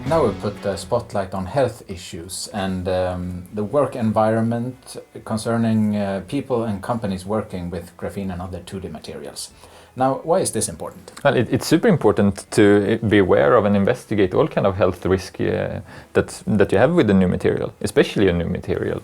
Now we put the spotlight on health issues and the work environment concerning people and companies working with graphene and other 2D materials. Now, why is this important? Well, it's super important to be aware of and investigate all kind of health risk that you have with the new material, especially a new material.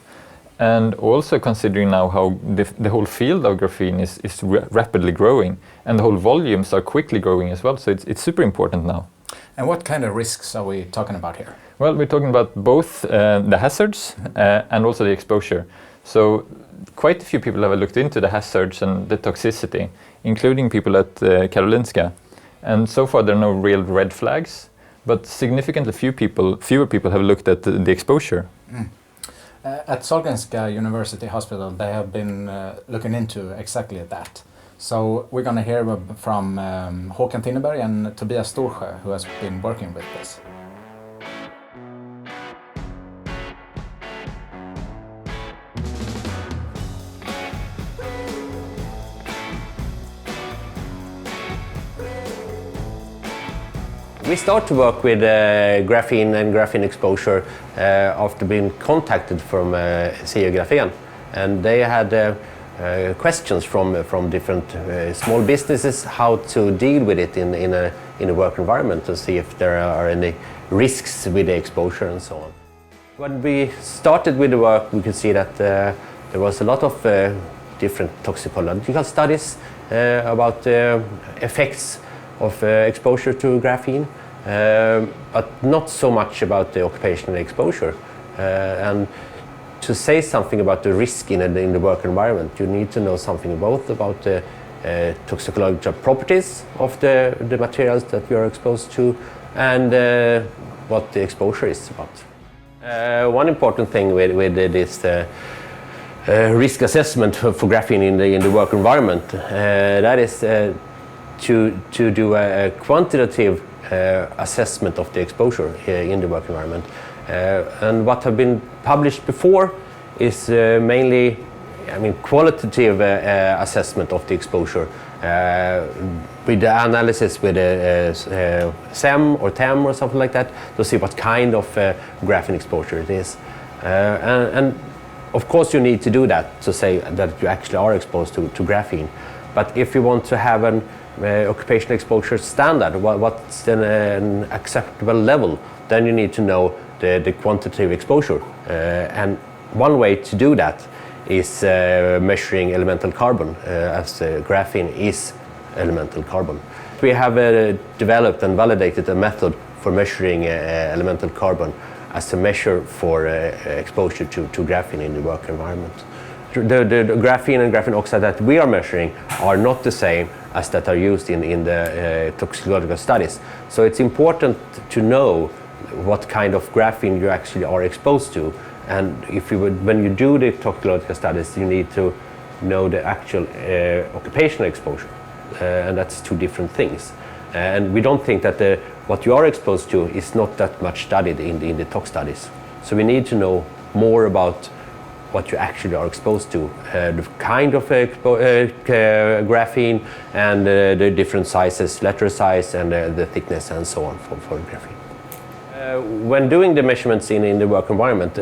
And also considering now how the whole field of graphene is rapidly growing, and the whole volumes are quickly growing as well, so it's super important now. And what kind of risks are we talking about here? Well, we're talking about both the hazards and also the exposure. So quite a few people have looked into the hazards and the toxicity, including people at Karolinska. And so far there are no real red flags, but significantly fewer people have looked at the exposure. At Sahlgrenska University Hospital, they have been looking into exactly that. So we're going to hear from Håkan Tinneberg and Tobias Storsjö, who has been working with this. We start to work with graphene and graphene exposure after being contacted from SIO Grafen, and they had questions from different small businesses how to deal with it in a work environment, to see if there are any risks with the exposure and so on. When we started with the work, we could see that there was a lot of different toxicological studies about effects of exposure to graphene, but not so much about the occupational exposure. And to say something about the risk in the work environment, you need to know something both about the toxicological properties of the materials that you are exposed to, and what the exposure is about. One important thing with this risk assessment for graphene in the work environment, that is to do a quantitative assessment of the exposure in the work environment. And what have been published before is mainly, qualitative assessment of the exposure with the analysis with SEM or TEM or something like that, to see what kind of graphene exposure it is. And of course you need to do that to say that you actually are exposed to graphene. But if you want to have an occupational exposure standard, what's then an acceptable level, then you need to know the quantitative exposure. And one way to do that is measuring elemental carbon, as graphene is elemental carbon. We have developed and validated a method for measuring elemental carbon as a measure for exposure to graphene in the work environment. The graphene and graphene oxide that we are measuring are not the same as that are used in the toxicological studies. So it's important to know what kind of graphene you actually are exposed to. And when you do the toxicological studies, you need to know the actual occupational exposure. And that's two different things. And we don't think that what you are exposed to is not that much studied in the tox studies. So we need to know more about what you actually are exposed to, the kind of graphene, and the different sizes, letter size, and the thickness, and so on for graphene. When doing the measurements in the work environment,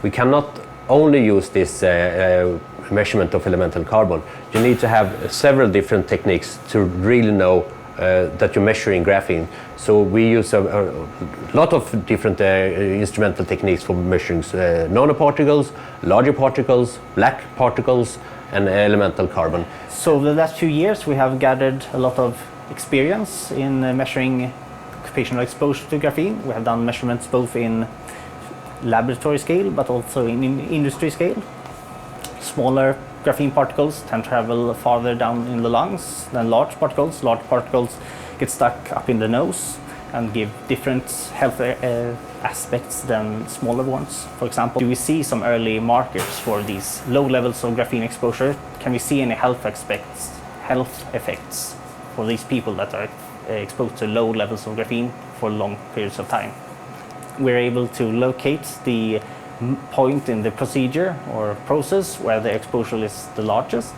we cannot only use this measurement of elemental carbon. You need to have several different techniques to really know that you're measuring graphene. So we use a lot of different instrumental techniques for measuring nanoparticles, larger particles, black particles, and elemental carbon. So the last few years we have gathered a lot of experience in measuring occupational exposure to graphene. We have done measurements both in laboratory scale but also in industry scale. Smaller graphene particles tend to travel farther down in the lungs than large particles. Large particles get stuck up in the nose and give different health aspects than smaller ones. For example, do we see some early markers for these low levels of graphene exposure? Can we see any health effects for these people that are exposed to low levels of graphene for long periods of time? We're able to locate the point in the procedure or process where the exposure is the largest.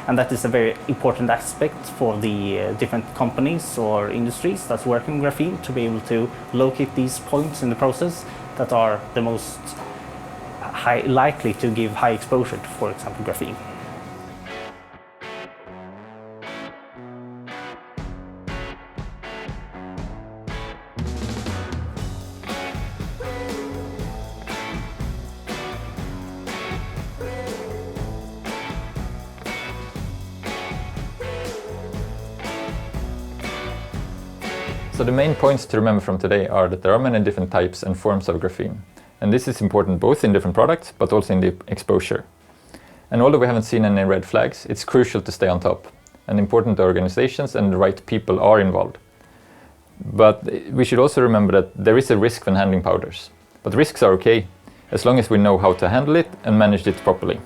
And that is a very important aspect for the different companies or industries that's working with graphene, to be able to locate these points in the process that are the most likely to give high exposure to, for example, graphene. So the main points to remember from today are that there are many different types and forms of graphene. And this is important both in different products, but also in the exposure. And although we haven't seen any red flags, it's crucial to stay on top. And important organizations and the right people are involved. But we should also remember that there is a risk when handling powders. But risks are okay, as long as we know how to handle it and manage it properly.